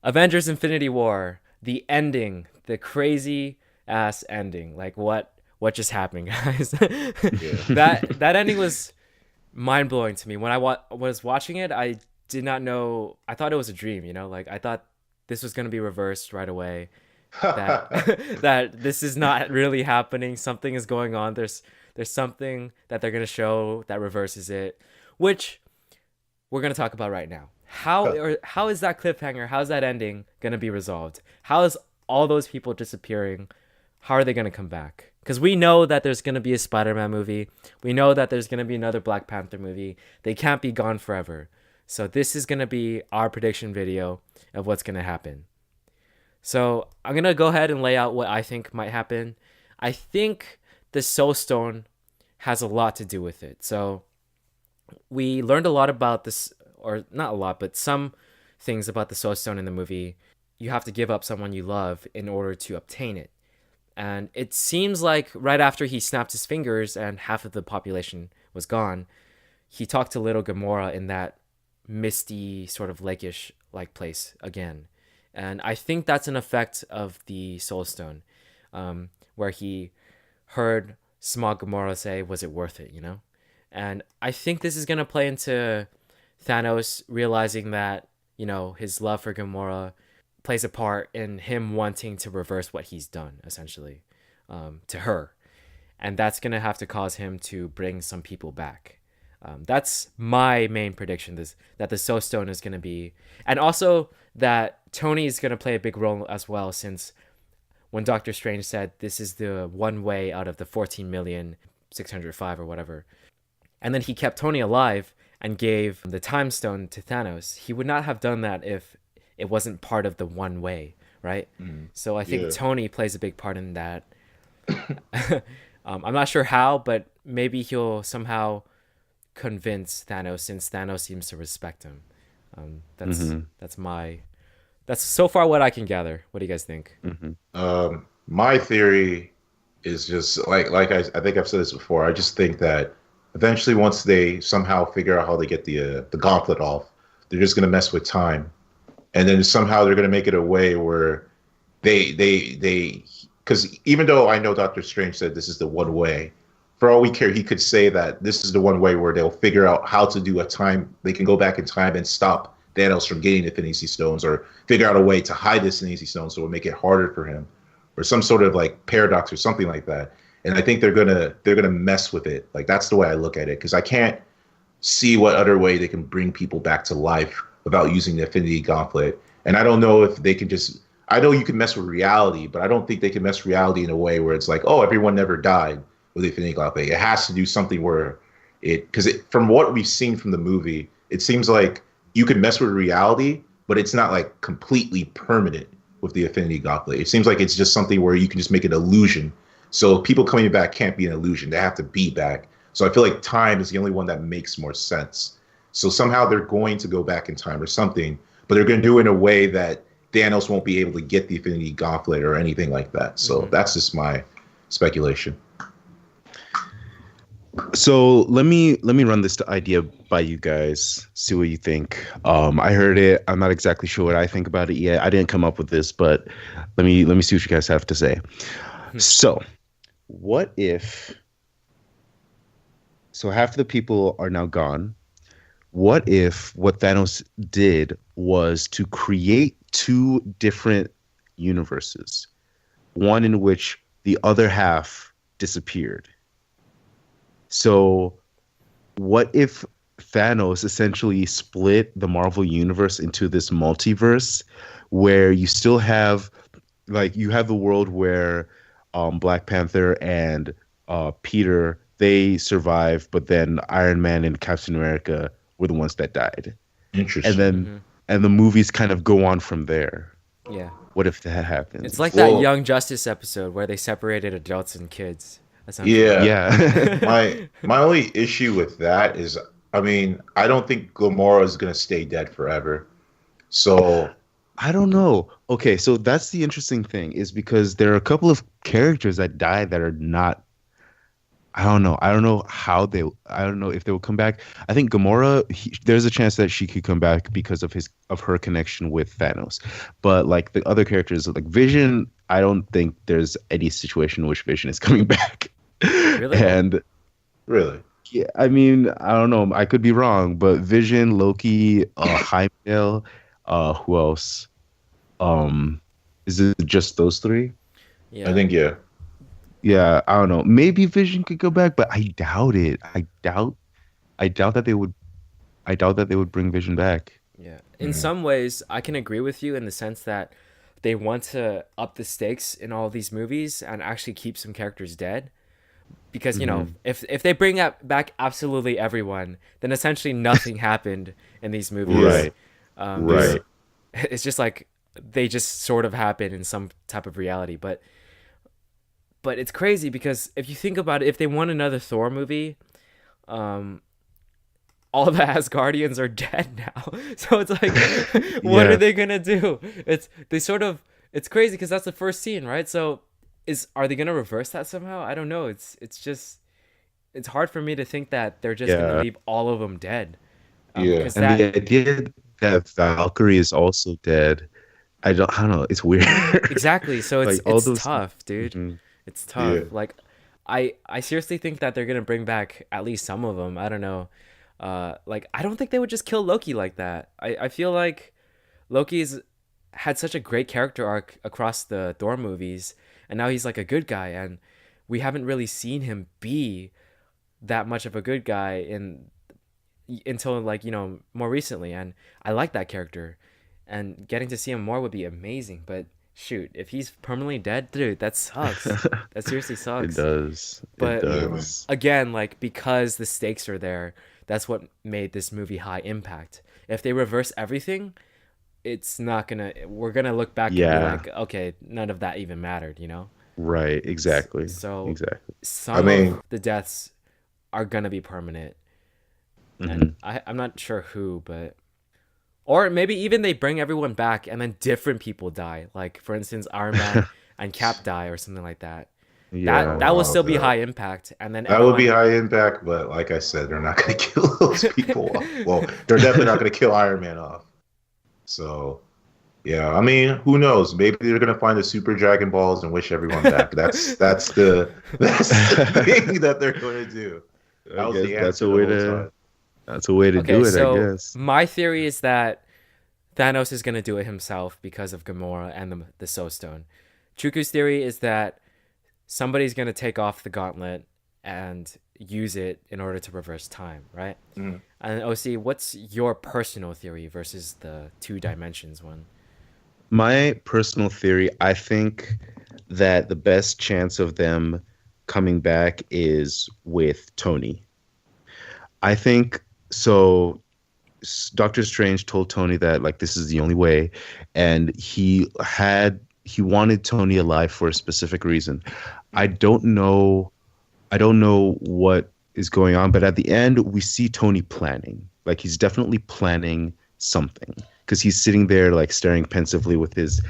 Avengers Infinity War, the ending, the crazy ass ending. Like what just happened, guys? Yeah. That ending was mind blowing to me. When I was watching it, I did not know. I thought it was a dream. Like I thought this was gonna be reversed right away. That that this is not really happening. Something is going on. There's something that they're gonna show that reverses it, which we're gonna talk about right now. How is that cliffhanger? How's that ending gonna be resolved? How is all those people disappearing? How are they gonna come back? Because we know that there's gonna be a Spider-Man movie. We know that there's gonna be another Black Panther movie. They can't be gone forever. So this is gonna be our prediction video of what's gonna happen. So I'm gonna go ahead and lay out what I think might happen. I think the Soul Stone has a lot to do with it. So we learned a lot about this, or not a lot, but some things about the Soul Stone in the movie. You have to give up someone you love in order to obtain it. And it seems like right after he snapped his fingers and half of the population was gone, he talked to little Gamora in that misty, sort of lakeish like place again. And I think that's an effect of the Soul Stone, where he heard small Gamora say, "Was it worth it?" And I think this is gonna play into Thanos realizing that his love for Gamora plays a part in him wanting to reverse what he's done, essentially, to her, and that's gonna have to cause him to bring some people back. That's my main prediction. This that the Soul Stone is gonna be, and also that Tony is gonna play a big role as well, since when Doctor Strange said this is the one way out of the 14,605,000 or whatever, and then he kept Tony alive and gave the Time Stone to Thanos. He would not have done that if it wasn't part of the one way, right? Mm. So I think Yeah. Tony plays a big part in that. I'm not sure how, but maybe he'll somehow convince Thanos, since Thanos seems to respect him. That's Hmm. that's so far what I can gather. What do you guys think? Hmm. My theory is just I think I've said this before. I just think that eventually, once they somehow figure out how to get the gauntlet off, they're just gonna mess with time, and then somehow they're gonna make it a way where they because even though I know Doctor Strange said this is the one way, for all we care, he could say that this is the one way where they'll figure out how to do a time. They can go back in time and stop Thanos from getting the Infinity Stones, or figure out a way to hide this Infinity Stones so it would make it harder for him, or some sort of like paradox or something like that. And I think they're gonna mess with it. Like that's the way I look at it, because I can't see what other way they can bring people back to life without using the Infinity Gauntlet. And I don't know if they can just. I know you can mess with reality, but I don't think they can mess reality in a way where it's like, oh, everyone never died with the Infinity Gauntlet. It has to do something where because from what we've seen from the movie, it seems like you can mess with reality, but it's not like completely permanent with the Infinity Gauntlet. It seems like it's just something where you can just make an illusion. So people coming back can't be an illusion. They have to be back. So I feel like time is the only one that makes more sense. So somehow they're going to go back in time or something, but they're going to do it in a way that Thanos won't be able to get the Infinity Gauntlet or anything like that. So Mm-hmm. that's just my speculation. So let me run this idea by you guys. See what you think. I heard it. I'm not exactly sure what I think about it yet. I didn't come up with this, but let me see what you guys have to say. So, what if so half the people are now gone? What if what Thanos did was to create two different universes, one in which the other half disappeared? So, what if Thanos essentially split the Marvel universe into this multiverse where you still have you have the world where Black Panther and Peter they survived, but then Iron Man and Captain America were the ones that died. And Interesting. then Mm-hmm. and the movies kind of go on from there. Yeah. What if that It's like happens? that Well, Young Justice episode where they separated adults and kids, essentially. yeah. Yeah. My only issue with that is, I mean, I don't think Gamora is gonna stay dead forever. So I don't know. Okay, so that's the interesting thing is because there are a couple of characters that die that are not I don't know. I don't know how they. I don't know if they will come back. I think Gamora. There's a chance that she could come back because of her connection with Thanos. But like the other characters, like Vision, I don't think there's any situation in which Vision is coming back. Really? And Really? yeah, I mean, I don't know. I could be wrong, but Vision, Loki, Heimdall, who else? Um, is it just those three? I Yeah. think yeah. Yeah, I don't know. Maybe Vision could go back, but I doubt it. I doubt that they would. I doubt that they would bring Vision back. Yeah. In Mhm. some ways, I can agree with you in the sense that they want to up the stakes in all these movies and actually keep some characters dead. Because, Hmm. if they bring back absolutely everyone, then essentially nothing happened in these movies. Yeah, Right, Because yeah, right. it's just like they just sort of happen in some type of reality. But it's crazy because if you think about it, if they want another Thor movie, um, all the Asgardians are dead now. So it's like, what are Yeah, they gonna do? It's crazy because that's the first scene, right? So are they gonna reverse that somehow? I don't know. It's hard for me to think that they're just gonna yeah. leave all of them dead. yeah. Because And the idea that Valkyrie is also dead, I don't know. It's weird. exactly. So Like all it's those. tough, dude. Mhm. It's Yeah. tough. Like, I seriously think that they're gonna bring back at least some of them. I don't know. Like I don't think they would just kill Loki like that. I feel like Loki's had such a great character arc across the Thor movies, and now he's like a good guy, and we haven't really seen him be that much of a good guy until like more recently, and I like that character, and getting to see him more would be amazing. But shoot, if he's permanently dead, dude, that sucks. That seriously It sucks. does. It But Yeah, man. does. again, like because the stakes are there, that's what made this movie high impact. If they reverse everything, it's not gonna. We're gonna look back and be Yeah. like, okay, none of that even mattered. Right. Exactly. So Exactly. I some mean, of the deaths are gonna be permanent, and Hmm. I'm not sure who, but or maybe even they bring everyone back and then different people die. Like for instance, Iron Man and Cap die or something like that. That Yeah. that will wow, still be high impact, and then that would be everyone. high impact, but like I said, they're not going to kill those people off. Well, they're definitely not going to kill Iron Man off. So, yeah, I mean, who knows? Maybe they're going to find the Super Dragon Balls and wish everyone back. That's the thing that they're going to do. I That was guess the answer the whole time. that's a way to Okay, do it, I so guess. my theory is that Thanos is gonna do it himself because of Gamora and the Soul Stone. Chuku's theory is that somebody's gonna take off the gauntlet and use it in order to reverse time, right? Mhm. And OC, what's your personal theory versus the two dimensions one? My personal theory, I think that the best chance of them coming back is with Tony. I think so. Doctor Strange told Tony that like this is the only way, and he wanted Tony alive for a specific reason. I Mhm. don't know. I don't know what is going on, but at the end we see Tony planning. Like he's definitely planning something because he's sitting there like staring pensively with his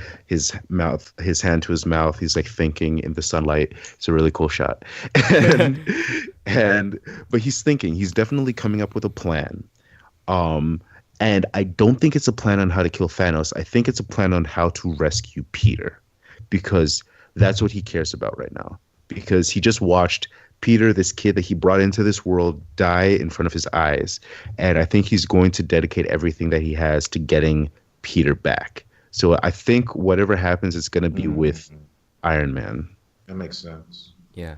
hand to his mouth. He's like thinking in the sunlight. It's a really cool shot. And and but he's thinking. He's definitely coming up with a plan. Um, and I don't think it's a plan on how to kill Thanos. I think it's a plan on how to rescue Peter because that's what he cares about right now. Because he just watched Peter, this kid that he brought into this world, die in front of his eyes. And I think he's going to dedicate everything that he has to getting Peter back. So I think whatever happens, it's going to be with Mhm. Iron Man. That makes sense. Yeah,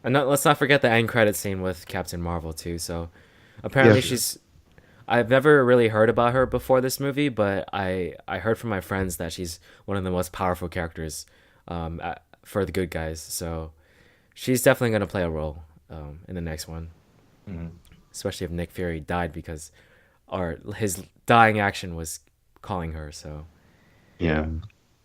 and let's not forget the end credit scene with Captain Marvel too. So Yeah. apparently she's. I've never really heard about her before this movie, but I heard from my friends that she's one of the most powerful characters, for the good guys. So she's definitely gonna play a role, in the next one, Mhm. especially if Nick Fury died because, or his dying action was calling her. So Yeah. Yeah.